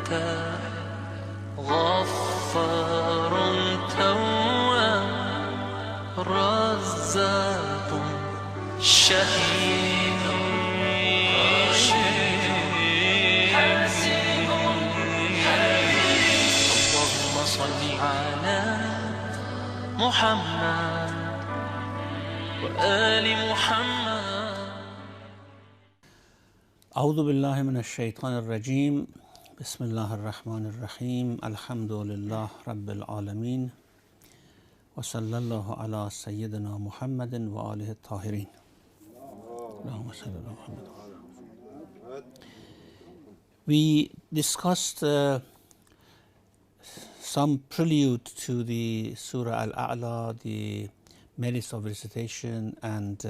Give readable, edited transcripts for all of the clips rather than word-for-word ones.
أنت غفار تواب رزاق شهيد حسيب اللهم صل على محمد وآل محمد. أعوذ بالله من الشيطان الرجيم. بسم الله الرحمن الرحيم. الحمد لله رب العالمين وصلى الله على سيدنا محمد وآله الطاهرين. اللهم صل على محمد. We discussed some prelude to the Surah Al A'la, the merits of recitation and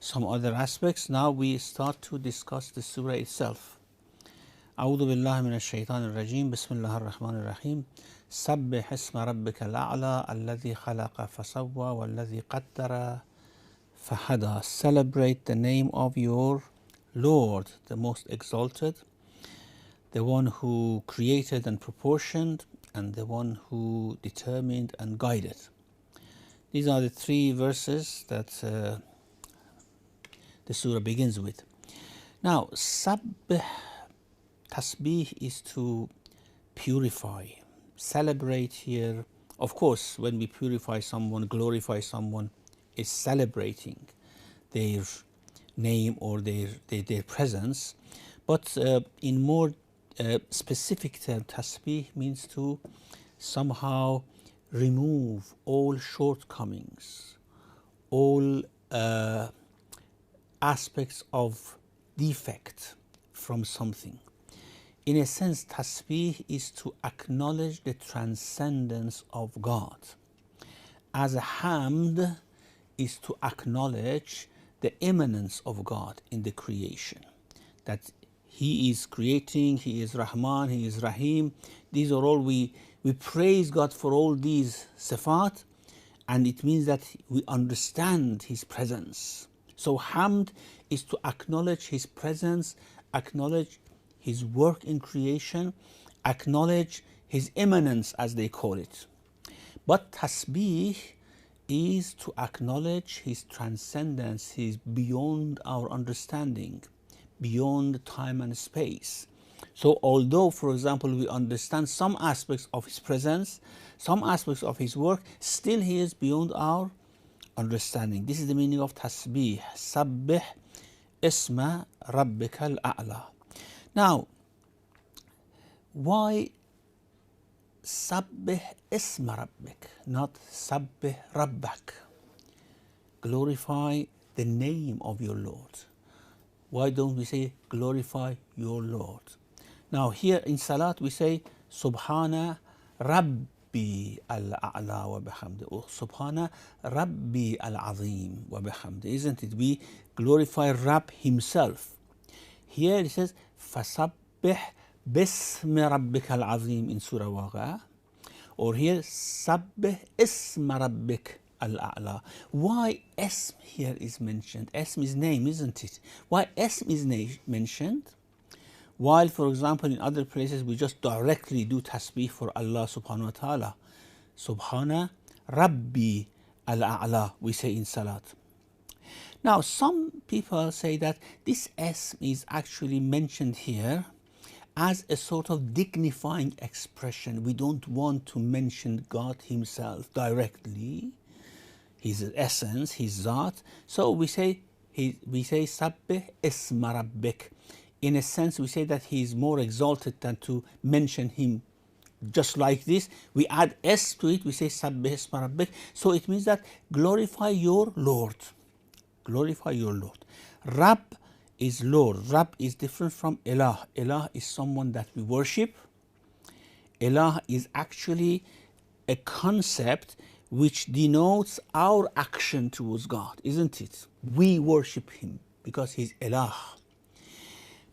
some other aspects. Now we start to discuss the surah itself. أعوذ بالله من الشيطان الرجيم. بسم الله الرحمن الرحيم. سبح اسم ربك الأعلى الذي خلق فسوى والذي قدر فهدى. Celebrate the name of your Lord, the most exalted, the one who created and proportioned, and the one who determined and guided. These are the three verses that the surah begins with. Now, sabbih, tasbih is to purify, celebrate here. Of course, when we purify someone, glorify someone, is celebrating their name or their presence. But in more specific term, tasbih means to somehow remove all shortcomings, all aspects of defect from something. In a sense, tasbih is to acknowledge the transcendence of God, as hamd is to acknowledge the immanence of God in the creation, that He is creating, He is Rahman, He is Rahim. These are all, we praise God for all these sifat, and it means that we understand His presence. So hamd is to acknowledge His presence, acknowledge His work in creation, acknowledge His immanence, as they call it. But tasbih is to acknowledge His transcendence. He is beyond our understanding, beyond time and space. So although, for example, we understand some aspects of His presence, some aspects of His work, still He is beyond our understanding. This is the meaning of tasbih. Sabbih isma rabbika al-a'la. Now, why sabbih isma rabbik, not sabbih rabbak? Glorify the name of your Lord. Why don't we say glorify your Lord? Now here in Salat we say Subhana Rabbi al-A'la wa bihamdi, or Subhana Rabbi al-Azim wa bihamdi. Isn't it? We glorify Rabb Himself. Here it says Fasabbih bismi rabbika al-Azim in Surah Waqa, or here Sabbih isma rabbik al-A'la. Why Ism here is mentioned? Ism is name, isn't it? Why Ism is mentioned? While, for example, in other places we just directly do tasbih for Allah subhanahu wa ta'ala. Subhana Rabbi al-A'la, we say in Salat. Now, some people say that this Ism is actually mentioned here as a sort of dignifying expression. We don't want to mention God Himself directly, His essence, His Zat. So we say Sabbih isma rabbik. In a sense, we say that He is more exalted than to mention Him just like this. We add S to it, we say Sabbih isma rabbik. So it means that glorify your Lord. Glorify your Lord. Rabb is Lord. Rabb is different from Ilah. Ilah is someone that we worship. Ilah is actually a concept which denotes our action towards God, isn't it? We worship Him because He's Ilah.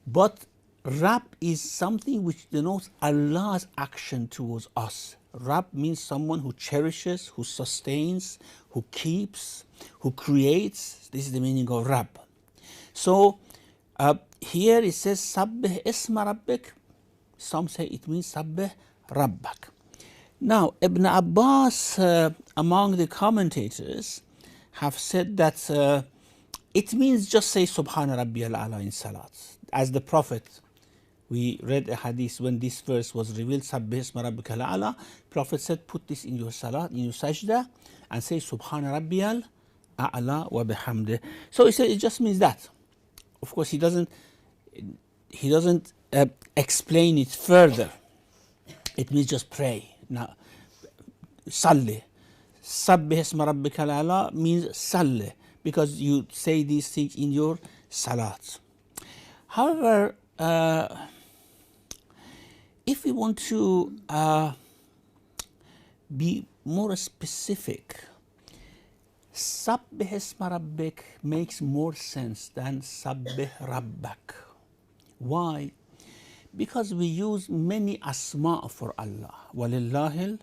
But Rabb is something which denotes Allah's action towards us. Rabb means someone who cherishes, who sustains, who keeps, who creates. This is the meaning of Rabb. So here it says Sabbih isma rabbik. some say it means Sabbih Rabbak. Now, Ibn Abbas, among the commentators, have said that it means just say Subhana Rabbiyal A'la in Salat. As the Prophet, we read a hadith when this verse was revealed, Sabbih Isma Rabbikal A'la. Prophet said, put this in your Salat, in your Sajda, and say Subhana Rabbiyal A'la wa bihamdih. So he said it just means that. Of course, he doesn't explain it further. It means just pray. Now, Salli. Sabbih Isma Rabbikal A'la means Salli, because you say these things in your Salat. However, if we want to be more specific, Sabbih Isma Rabbik makes more sense than Sabbih Rabbak. Why? Because we use many asma for Allah. وَلِلَّهِ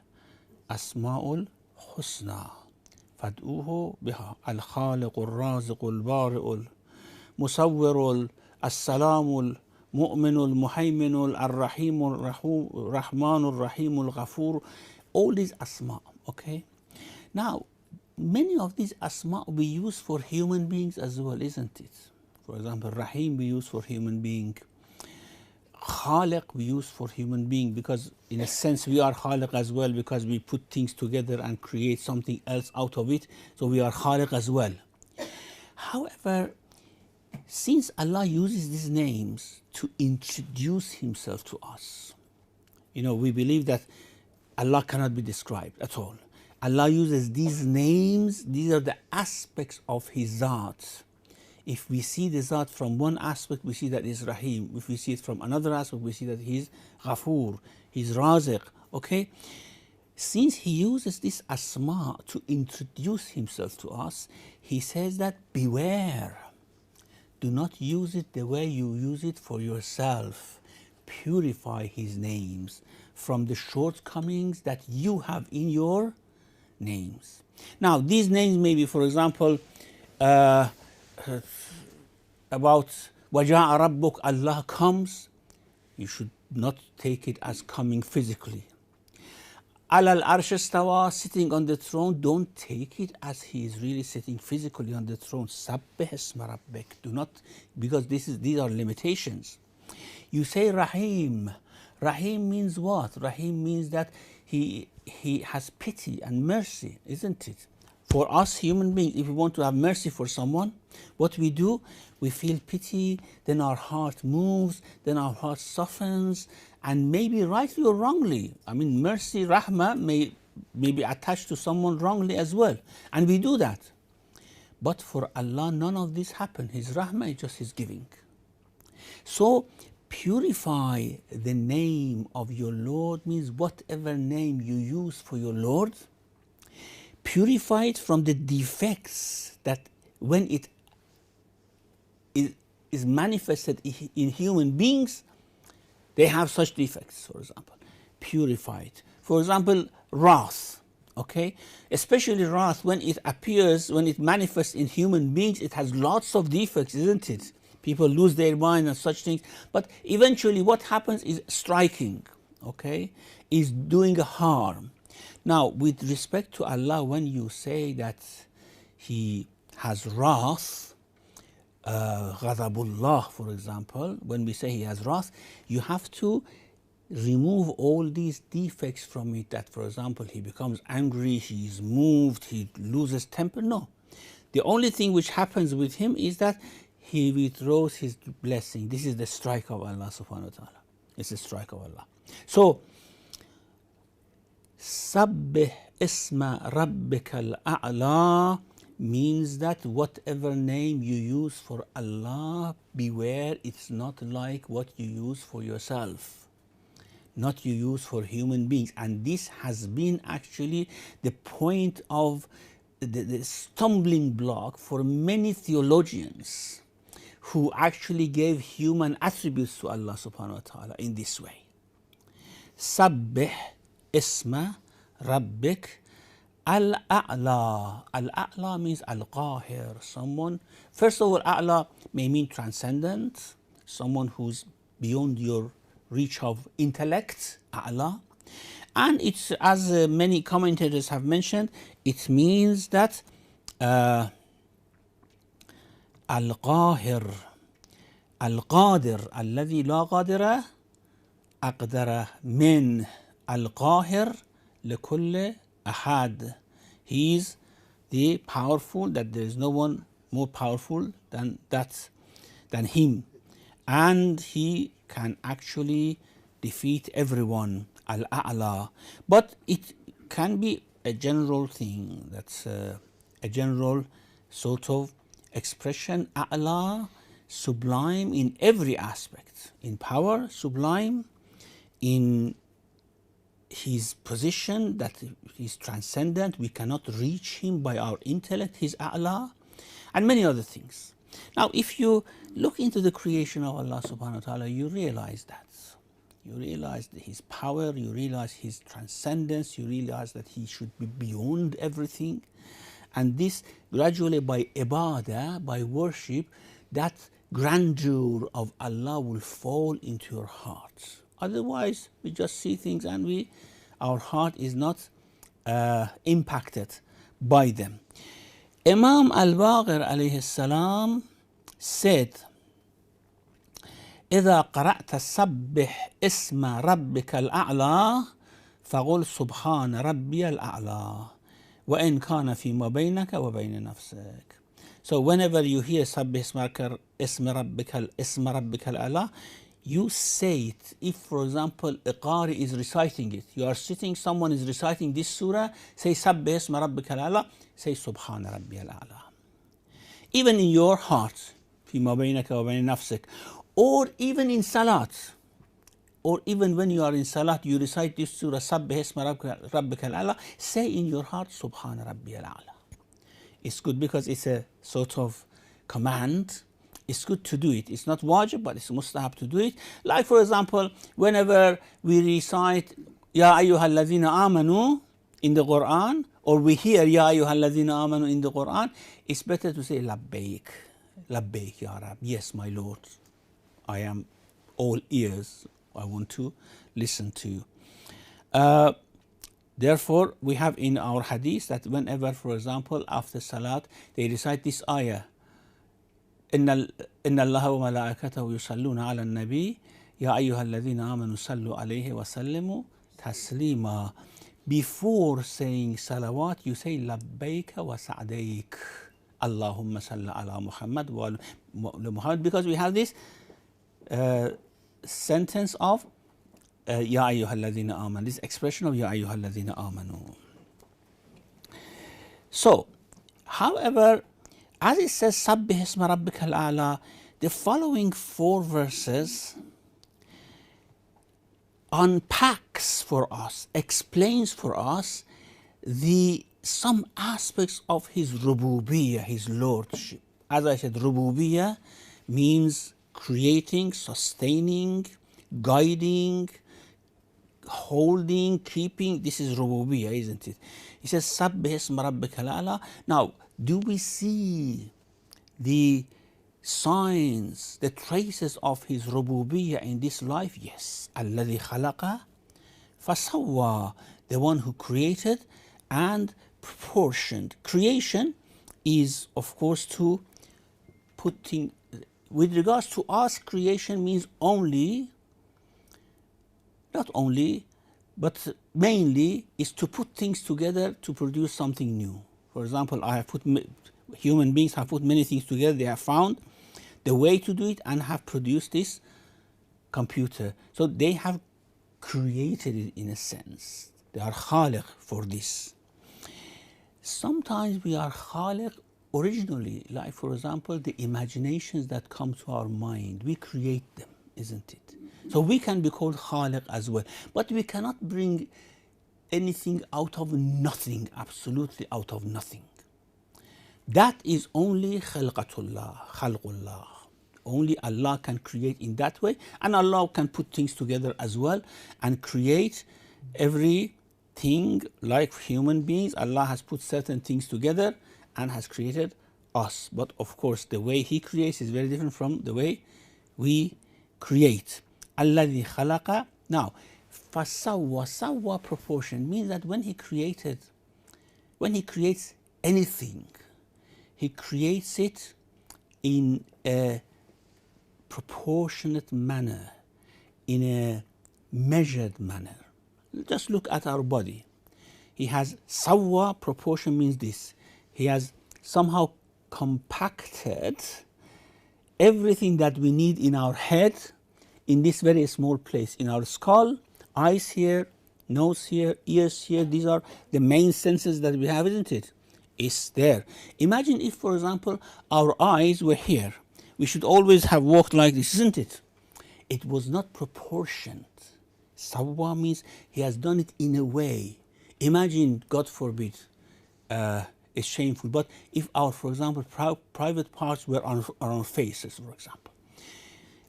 الْأَسْمَاءُ الْحُسْنَى فَادْعُوهُ بِهَا الْخَالِقُ الرَّازِقُ الْبَارِئُ الْمُصَوِّرُ السَّلَامُ الْمُؤْمِنُ الْمُهَيْمِنُ الرَّحِيمُ الرَّحْمَنُ الرَّحِيمُ الْغَفُورُ. All these asma, okay? Now, many of these asma we use for human beings as well, isn't it? For example, Rahim we use for human being. Khaliq we use for human being, because in a sense we are Khaliq as well, because we put things together and create something else out of it. So we are Khaliq as well. However, since Allah uses these names to introduce Himself to us, you know, we believe that Allah cannot be described at all. Allah uses these names, these are the aspects of His Zat. If we see the Zat from one aspect, we see that He's Rahim. If we see it from another aspect, we see that He's Ghafoor, He's Raziq, okay? Since He uses this asma to introduce Himself to us, He says that beware. Do not use it the way you use it for yourself. Purify His names from the shortcomings that you have in your names. Now, these names may be, for example, about وَجَاءَ رَبُّكَ, Allah comes. You should not take it as coming physically. عَلَى الْعَرْشِ اسْتَوَى, sitting on the throne, don't take it as He is really sitting physically on the throne. سَبِّحْ اسْمَ رَبِّكَ, do not, because these are limitations. You say Rahim. Rahim means what? Rahim means that He has pity and mercy, isn't it? For us human beings, if we want to have mercy for someone, what we do, we feel pity, then our heart moves, then our heart softens, and maybe rightly or wrongly, I mean, mercy, rahmah, may be attached to someone wrongly as well, and we do that. But for Allah, none of this happens. His rahmah is just His giving. So, purify the name of your Lord means whatever name you use for your Lord, purify it from the defects that when it is manifested in human beings, they have such defects, for example. Purify it. For example, wrath, okay? Especially wrath, when it appears, when it manifests in human beings, it has lots of defects, isn't it? People lose their mind and such things. But eventually what happens is striking, okay? Is doing harm. Now, with respect to Allah, when you say that He has wrath, Ghadabullah, for example, when we say He has wrath, you have to remove all these defects from it, that, for example, He becomes angry, He is moved, He loses temper. No. The only thing which happens with Him is that He withdraws His blessing. This is the strike of Allah subhanahu wa ta'ala. It's the strike of Allah. So, Sabbih Isma Rabbikal A'la means that whatever name you use for Allah, beware it's not like what you use for yourself, not you use for human beings. And this has been actually the point of the stumbling block for many theologians who actually gave human attributes to Allah subhanahu wa ta'ala in this way. Sabbih Isma Rabbik Al-A'la. Al-A'la means Al-Qahir, someone, first of all, A'la may mean transcendent, someone who's beyond your reach of intellect, A'la. And it's, as many commentators have mentioned, it means that Al-Qahir, Al-Qadir, الذي لا قادر أقدر من القاهر لكل أحد. He is the powerful, that there is no one more powerful than him, and he can actually defeat everyone. Al-A'la. But it can be a general thing, that's a general sort of expression. A'la, sublime in every aspect, in power, sublime in his position, that he's transcendent, we cannot reach him by our intellect, his A'la, and many other things. Now, if you look into the creation of Allah subhanahu wa ta'ala, you realize that. You realize his power, you realize his transcendence, you realize that he should be beyond everything. And this gradually, by ibadah, by worship, that grandeur of Allah will fall into your heart. Otherwise, we just see things and our heart is not impacted by them. Imam al-Baqir alayhi salam said, إذا قرأت سبح اسم ربك الأعلى فقل سبحان ربي الأعلى وإن كان فيما بينك وبين نفسك. So whenever you hear سبح اسم ربك الأعلى, you say it. If, for example, a qari is reciting it, you are sitting, someone is reciting this surah, say سبح اسم ربك الأعلى, say سبحان ربي الأعلى. Even in your heart, فيما بينك وبين نفسك, or even in salat, or even when you are in salat, you recite this surah, سبح اسم ربك الأعلى, say in your heart, سبحان ربي الأعلى. It's good because it's a sort of command. It's good to do it. It's not wajib, but it's mustahab to do it. Like, for example, whenever we recite Ya ayyuhal ladhina amanu in the Quran, or we hear Ya ayyuhal ladhina amanu in the Quran, it's better to say Labbaik. Labbaik, Ya Rab. Yes, my Lord. I am all ears. I want to listen to you. Therefore, we have in our hadith that whenever, for example, after salat, they recite this ayah, إن الله وملائكته يصلون على النبي يا أيها الذين آمنوا صلوا عليه وسلموا تسليما. Before saying salawat, you say لبيك وسعديك اللهم صل على محمد وعلى محمد, because we have this sentence of يا أيها الذين آمنوا, this expression of يا أيها الذين آمنوا. So, however, as it says سبح اسم ربك الأعلى, the following 4 verses unpacks for us, explains for us some aspects of his rububiyyah, his lordship. As I said, rububiyyah means creating, sustaining, guiding, holding, keeping. This is rububiyyah, isn't it? He says سبح اسم ربك الأعلى. Now, do we see the signs, the traces of his rububiyyah in this life? Yes. الذي خلق فسوى, the one who created and proportioned. Creation is, of course, to putting, with regards to us, creation means only, not only, but mainly is to put things together to produce something new. For example, human beings have put many things together. They have found the way to do it and have produced this computer. So they have created it in a sense. They are khaliq for this. Sometimes we are khaliq originally, like, for example, the imaginations that come to our mind. We create them, isn't it? So we can be called khaliq as well. But we cannot bring anything out of nothing, absolutely out of nothing. That is only khalqullah. Only Allah can create in that way, and Allah can put things together as well and create everything. Like human beings, Allah has put certain things together and has created us. But of course, the way He creates is very different from the way we create. الذي خلق. Now, فسوى, سوى proportion means that when he creates anything, he creates it in a proportionate manner, in a measured manner. Just look at our body. He has sawwa, proportion means this. He has somehow compacted everything that we need in our head in this very small place, in our skull, eyes here, nose here, ears here. These are the main senses that we have, isn't it? It's there. Imagine if, for example, our eyes were here. We should always have walked like this, isn't it? It was not proportioned. Sawwa means he has done it in a way. Imagine, God forbid, it's shameful, but if our, for example, private parts were on our faces, for example.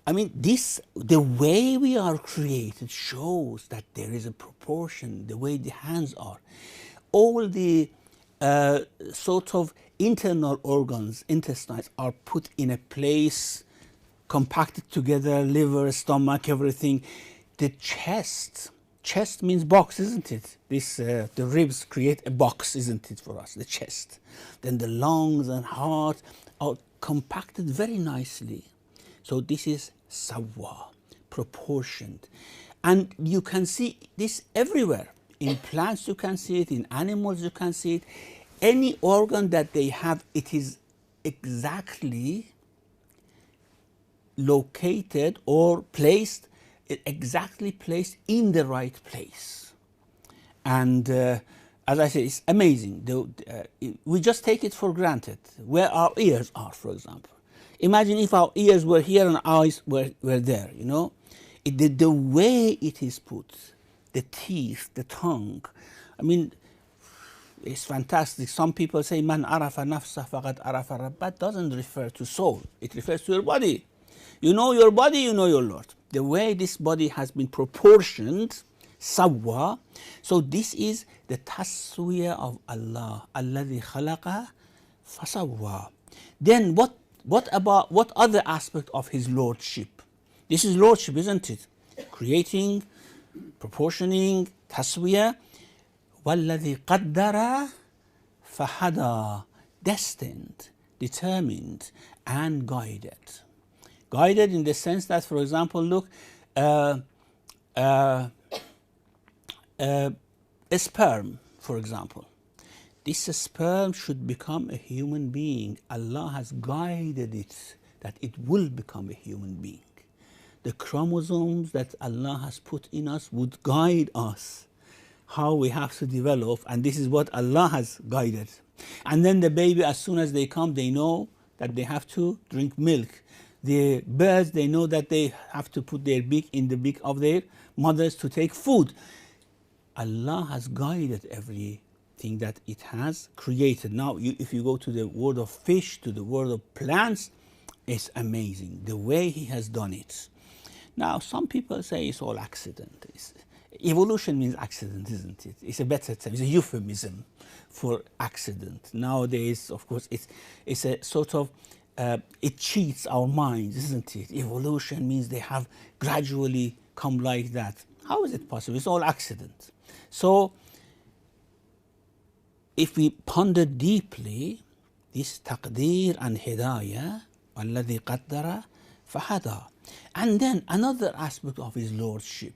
I mean, the way we are created shows that there is a proportion, the way the hands are. All the sort of internal organs, intestines, are put in a place, compacted together, liver, stomach, everything. The chest means box, isn't it? The ribs create a box, isn't it, for us, the chest. Then the lungs and heart are compacted very nicely. So this is sawwa, proportioned. And you can see this everywhere. In plants you can see it, in animals you can see it. Any organ that they have, it is exactly located or placed, exactly placed in the right place. And as I said, it's amazing. We just take it for granted, where our ears are, for example. Imagine if our ears were here and eyes were there, you know. The way it is put, the teeth, the tongue, I mean, it's fantastic. Some people say, Man arafa nafsa faqad arafa Rabb. Doesn't refer to soul. It refers to your body. You know your body, you know your Lord. The way this body has been proportioned, sawwa. So this is the taswiyah of Allah. Alladhi khalaqa fasawwa. Then what other aspect of his lordship? This is lordship, isn't it? Creating, proportioning, taswiyah. وَالَّذِي قَدَّرَ فَهَدَى. Destined, determined, and guided. Guided in the sense that, for example, look, a sperm, for example. This sperm should become a human being. Allah has guided it that it will become a human being. The chromosomes that Allah has put in us would guide us how we have to develop, and this is what Allah has guided. And then the baby, as soon as they come, they know that they have to drink milk. The birds, they know that they have to put their beak in the beak of their mothers to take food. Allah has guided everything that it has created. Now, if you go to the world of fish, to the world of plants, it's amazing the way He has done it. Now, some people say it's all accident. Evolution means accident, isn't it? It's a better term. It's a euphemism for accident. Nowadays, of course, it's a sort of, it cheats our minds, isn't it? Evolution means they have gradually come like that. How is it possible? It's all accident. So, if we ponder deeply this taqdeer and hidayah, وَالَّذِي قَدَّرَ فَهَدَى. And then another aspect of His lordship.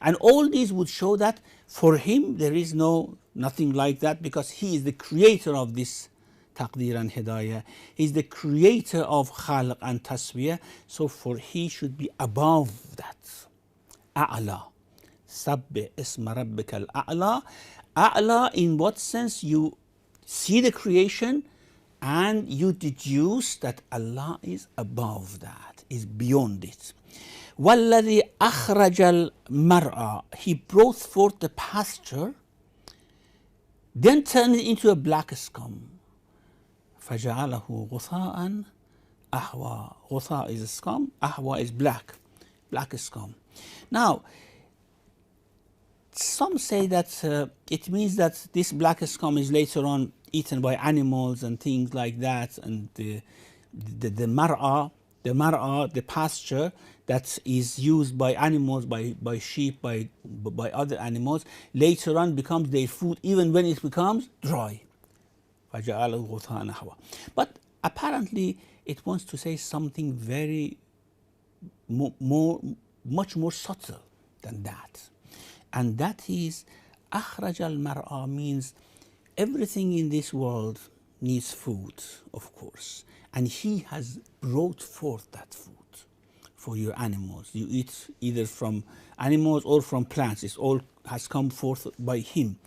And all these would show that for Him there is nothing like that, because He is the creator of this taqdeer and hidayah. He is the creator of khalq and taswiyah. So for He should be above that. A'la. Sabbih isma rabbika al-a'la. A'la, in what sense? You see the creation and you deduce that Allah is above that, is beyond it. وَالَّذِي أَخْرَجَ الْمَرْأَى. He brought forth the pasture, then turned it into a black scum. فَجَعَلَهُ غُثَاءً أَحْوَى. غُثَاء is scum, أَحْوَى is black scum. Now, some say that it means that this black scum is later on eaten by animals and things like that, and the mar'a, the pasture, that is used by animals, by sheep, by other animals, later on becomes their food, even when it becomes dry. فَجَعَلَهُ غُثَاءً أَحْوَىٰ. But apparently it wants to say something very much more subtle than that. And that is, أخرج المرأة means everything in this world needs food, of course. And he has brought forth that food for your animals. You eat either from animals or from plants. It all has come forth by him.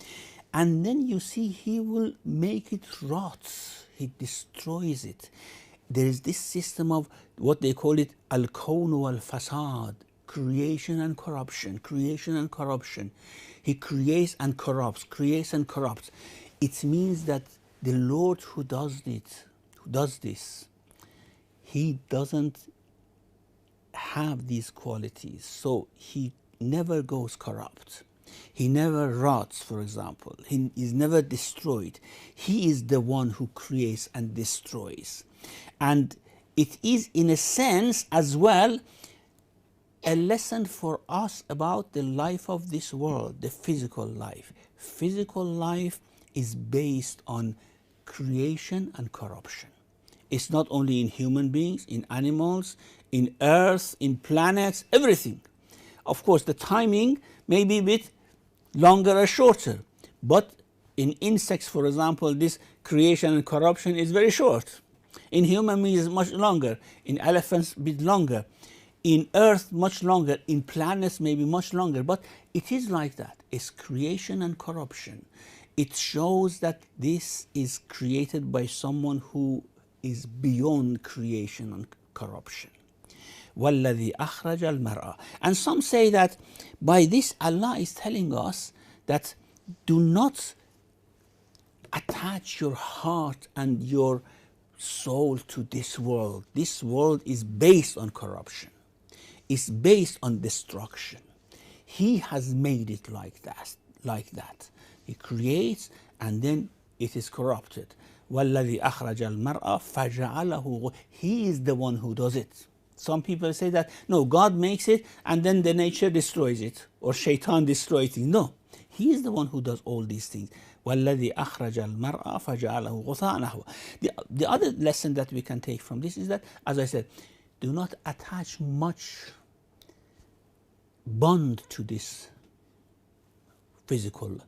And then you see he will make it rot. He destroys it. There is this system of what they call it al-kawn wal-fasad, creation and corruption, creation and corruption. He creates and corrupts, creates and corrupts. It means that the Lord who does this, he doesn't have these qualities. So he never goes corrupt. He never rots, for example. He is never destroyed. He is the one who creates and destroys. And it is, in a sense, as well, a lesson for us about the life of this world, the physical life. Physical life is based on creation and corruption. It's not only in human beings, in animals, in earth, in planets, everything. Of course, the timing may be a bit longer or shorter, but in insects, for example, this creation and corruption is very short. In human beings, much longer. In elephants, a bit longer. In earth, much longer. In planets, maybe much longer. But it is like that. It's creation and corruption. It shows that this is created by someone who is beyond creation and corruption. وَالَّذِي أَخْرَجَ الْمَرْأَةَ. And some say that by this Allah is telling us that do not attach your heart and your soul to this world. This world is based on corruption. It's based on destruction. He has made it like that. He creates and then it is corrupted. وَالَّذِي أَخْرَجَ الْمَرْأَةَ فَجَعَلَهُ. He is the one who does it. Some people say that, no, God makes it and then the nature destroys it, or shaitan destroys it. No, he is the one who does all these things. وَالَّذِي أَخْرَجَ الْمَرْأَ فَجَعَلَهُ غُثَاءً أَحْوَىٰ. The other lesson that we can take from this is that, as I said, do not attach much bond to this physical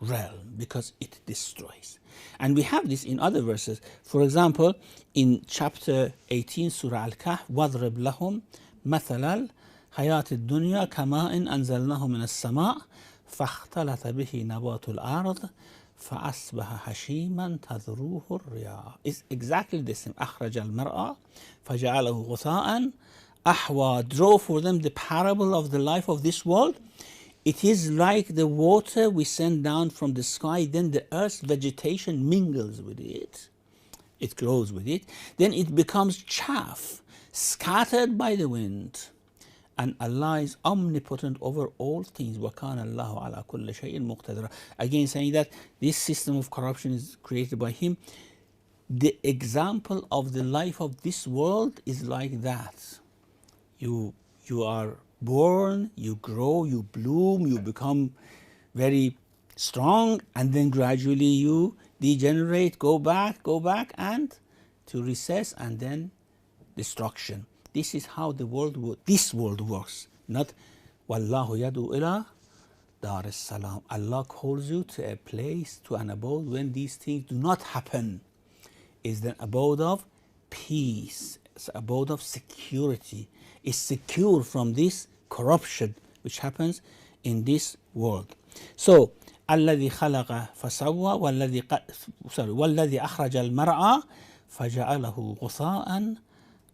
realm, because it destroys. And we have this in other verses. For example, in chapter 18, Surah Al-Kahf, وَاضْرِبْ لَهُمْ مَثَلَ الْحَيَاةِ الدُّنْيَا كَمَاءٍ أَنزَلْنَاهُ مِنَ السَّمَاءِ فَاخْتَلَطَ بِهِ نَبَاتُ الْأَرْضِ فَأَصْبَحَ هَشِيمًا تَذْرُوهُ الرِّيَاحُ. It's exactly the same. أَخْرَجَ الْمَرْأَ فَجَعَلَهُ غُثَاءً أَحْوَىٰ. Draw for them the parable of the life of this world. It is like the water we send down from the sky, then the earth's vegetation mingles with it. It grows with it. Then it becomes chaff, scattered by the wind. And Allah is omnipotent over all things. وَكَانَ اللَّهُ عَلَى كُلِّ شَيْءٍ مُقْتَدِرًا. Again saying that this system of corruption is created by him. The example of the life of this world is like that. You are born, you grow, you bloom, you become very strong, and then gradually you degenerate, go back, and to recess, and then destruction. This is how this world works. Not Wallahu yadu ila dar salam. Allah calls you to a place, to an abode when these things do not happen. It's the abode of peace. It's the abode of security. Is secure from this corruption which happens in this world. So, الذي خلق فسوى والذي أخرج المرعى فجعله غثاء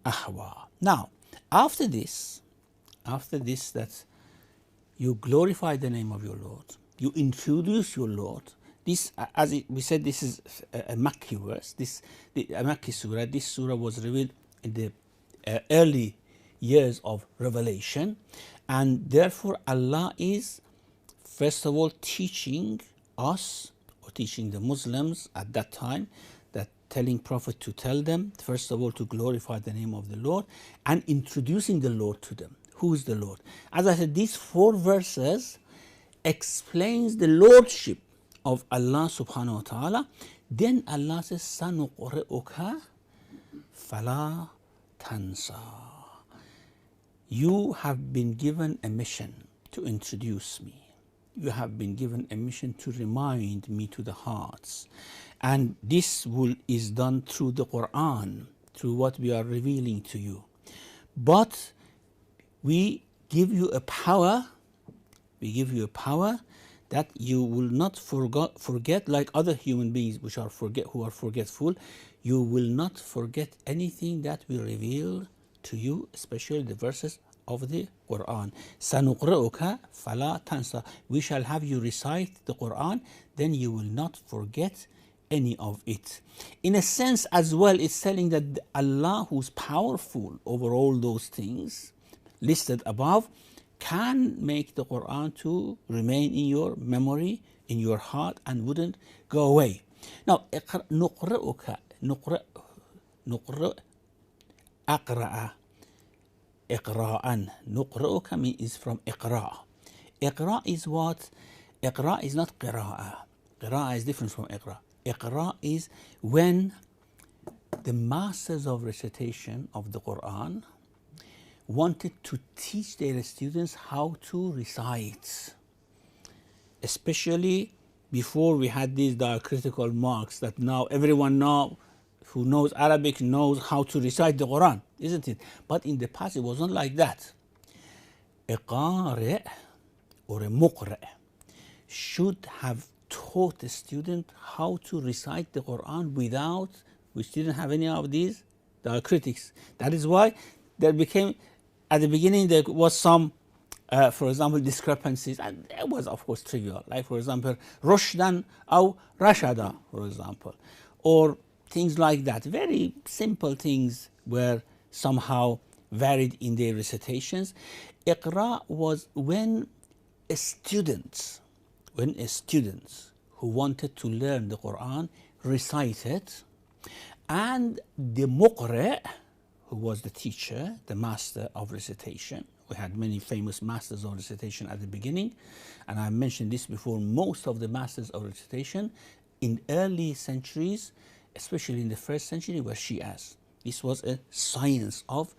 أحوى. Now, after this that you glorify the name of your Lord, you introduce your Lord. This, we said, this is a Makki verse. A Makki surah. This surah was revealed in the early years of revelation, and therefore Allah is first of all teaching us, or teaching the Muslims at that time, that telling Prophet to tell them, first of all, to glorify the name of the Lord and introducing the Lord to them. Who is the Lord? As I said, these 4 verses explains the lordship of Allah subhanahu wa ta'ala. Then Allah says, سَنُقْرِئُكَ فَلَا تَنْسَى. You have been given a mission to introduce me. You have been given a mission to remind me to the hearts. And this is done through the Quran, through what we are revealing to you. But we give you a power, that you will not forget like other human beings who are forgetful. You will not forget anything that we reveal to you, especially the verses of the Quran. سَنُقْرِئُكَ فَلَا تَنْسَى. We shall have you recite the Quran, then you will not forget any of it. In a sense as well, it's telling that Allah, who's powerful over all those things listed above, can make the Quran to remain in your memory, in your heart, and wouldn't go away. Now, نُقْرِئُكَ أقرأ إقراءً. نُقْرِئُكَ is from إقراء. إقراء is what? إقراء is not قراءة. قراءة is different from إقراء. إقراء is when the masters of recitation of the Quran wanted to teach their students how to recite, especially before we had these diacritical marks that now everyone who knows Arabic knows how to recite the Quran, isn't it? But in the past it wasn't like that. A qari' or a muqri' should have taught the student how to recite the Quran which didn't have any of these diacritics. That is why there became, at the beginning there was some, for example, discrepancies, and it was of course trivial, like for example, rushdan or rashada, for example, or things like that. Very simple things were somehow varied in their recitations. Iqra was when a student who wanted to learn the Quran recited, and the muqri', who was the teacher, the master of recitation. We had many famous masters of recitation at the beginning, and I mentioned this before. Most of the masters of recitation in early centuries, especially in the 1st century, were Shias. This was a science of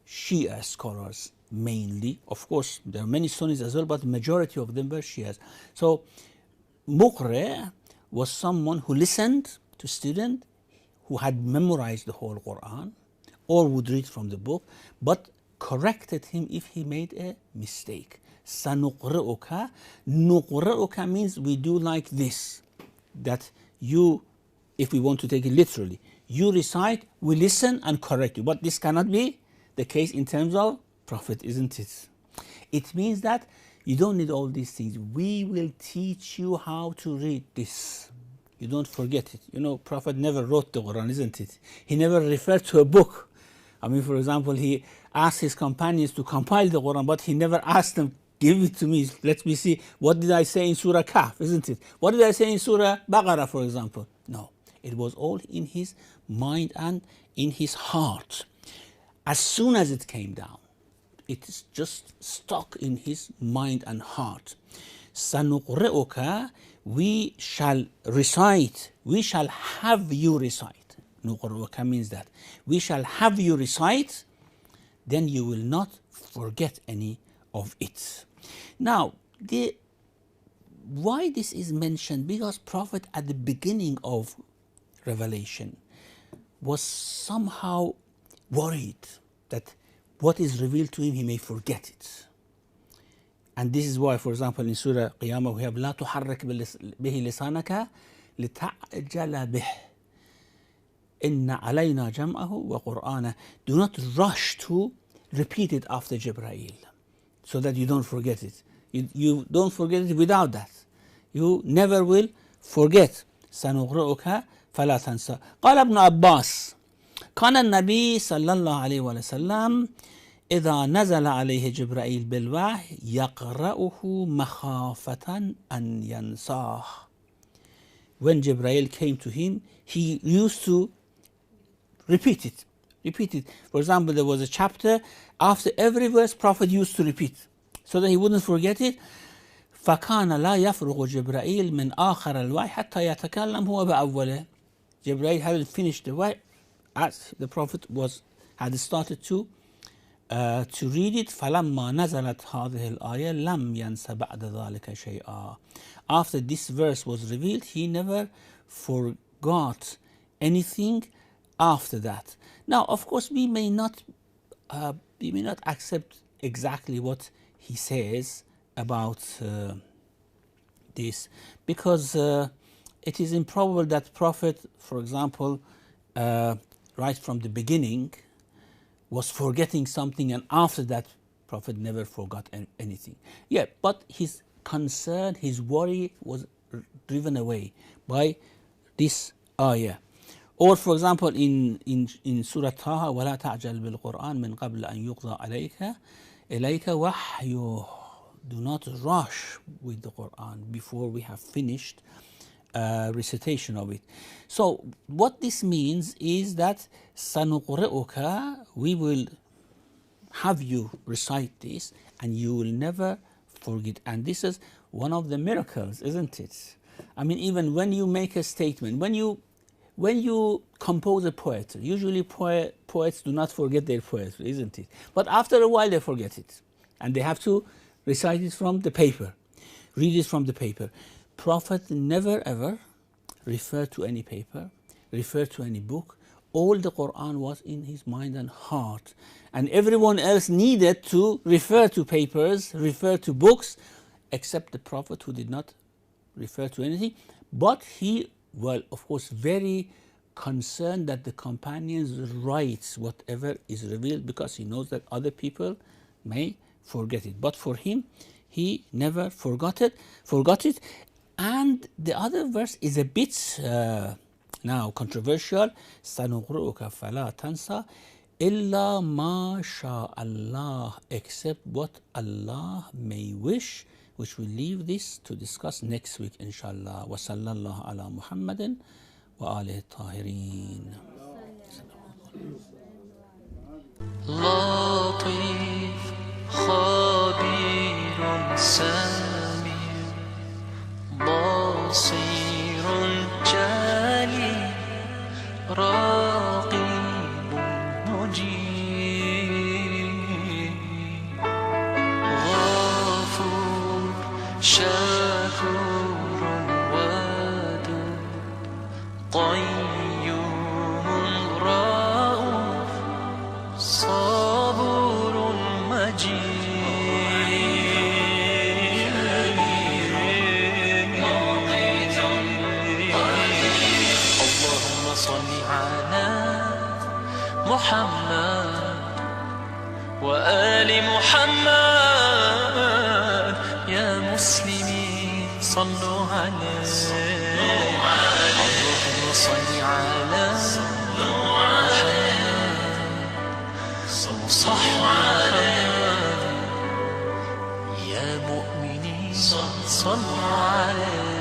Shia scholars mainly. Of course, there are many Sunnis as well, but the majority of them were Shias. So, Muqri' was someone who listened to student who had memorized the whole Quran or would read from the book, but corrected him if he made a mistake. سَنُقْرِئُكَ. نُقْرِئُكَ means we do like this, that you, if we want to take it literally, you recite, we listen and correct you. But this cannot be the case in terms of Prophet, isn't it? It means that you don't need all these things. We will teach you how to read this. You don't forget it. You know, Prophet never wrote the Quran, isn't it? He never referred to a book. I mean, for example, he asked his companions to compile the Quran, but he never asked them, give it to me, let me see, what did I say in Surah Kahf, isn't it? What did I say in Surah Baqarah, for example? No, it was all in his mind and in his heart. As soon as it came down, it is just stuck in his mind and heart. سَنُقْرِئُكَ, we shall recite, we shall have you recite. Nuqru'uka means that we shall have you recite, then you will not forget any of it. Now, why this is mentioned? Because Prophet at the beginning of revelation was somehow worried that what is revealed to him, he may forget it. And this is why, for example, in Surah Qiyamah we have لا تحرك به لسانك لتعجل به إن علينا جمعه وقرآنه. Do not rush to repeat it after Jibreel, so that you don't forget it. You don't forget it without that. You never will forget. سنقرئك فلا تنسى. قال ابن عباس كان النبي صلى الله عليه وسلم إذا نزل عليه جبرائيل بالوحي يقرأه مخافة أن ينساه. when Jibreel came to him, he used to repeat it. For example, there was a chapter, after every verse, Prophet used to repeat, so that he wouldn't forget it. فَكَانَ لَا يَفْرُغُ جِبْرَائِيل مِنْ آخَرَ الْوَحْيِ حَتَّى يَتَكَلَّمْ هُوَ بِأَوَّلِهِ. Jibreel hadn't finished the way as the Prophet had started to read it. فَلَمَّا نَزَلَتْ هَذِهِ الْآيَةِ لَمْ يَنْسَ بَعْدَ ذَلِكَ شَيْئًا. After this verse was revealed, he never forgot anything after that. Now, of course, we may not accept exactly what he says about this, because it is improbable that Prophet, for example, right from the beginning, was forgetting something, and after that, Prophet never forgot anything. Yeah, but his concern, his worry was driven away by this ayah. Or, for example, in Surah Taha, وَلَا تَعْجَلْ بِالْقُرْآنِ مِنْ قَبْلَ أَنْ يُقْضَى إِلَيْكَ وَحْيُهُ. Do not rush with the Quran before we have finished recitation of it. So, what this means is that سَنُقْرِئُكَ, we will have you recite this, and you will never forget. And this is one of the miracles, isn't it? I mean, even when you make a statement, when you compose a poetry, usually poets do not forget their poetry, isn't it? But after a while they forget it, and they have to recite it from the paper, read it from the paper. Prophet never ever referred to any paper, referred to any book. All the Quran was in his mind and heart, and everyone else needed to refer to papers, refer to books, except the Prophet, who did not refer to anything. But he, well, of course, very concerned that the companions write whatever is revealed, because he knows that other people may forget it. But for him, he never forgot it. And the other verse is a bit now controversial. سَنُقْرِئُكَ فَلَا تَنْسَى إِلَّا مَا شَاءَ اللَّهُ, except what Allah may wish, which we'll leave this to discuss next week, inshallah. وَصَلَّى اللَّهُ عَلَى مُحَمَّدٍ وَآلِهِ الطَّاهِرِينَ. لطيف خبير سميع بصير جليل رقيب مجيب غفور شكور ودود قيوم رؤوف صبور مجيد اللهم صل على محمد وآل محمد يا مسلمين صلوا عليه اللهم صل على محمد صحبه يا مؤمنين صلوا عليه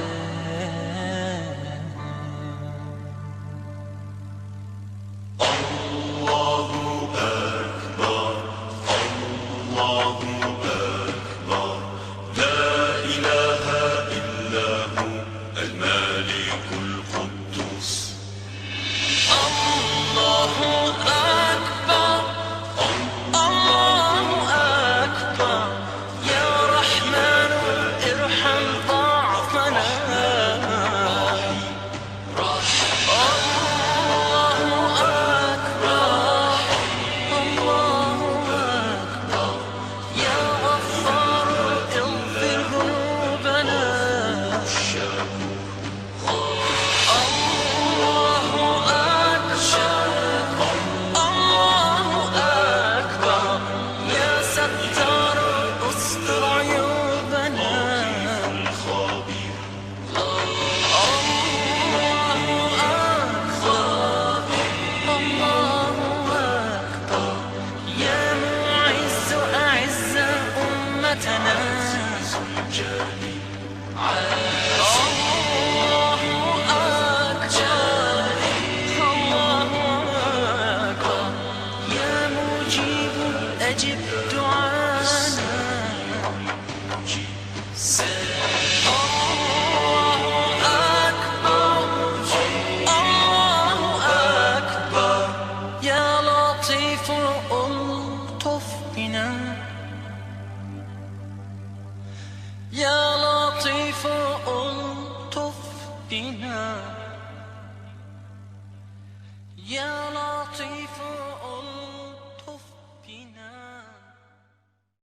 فينا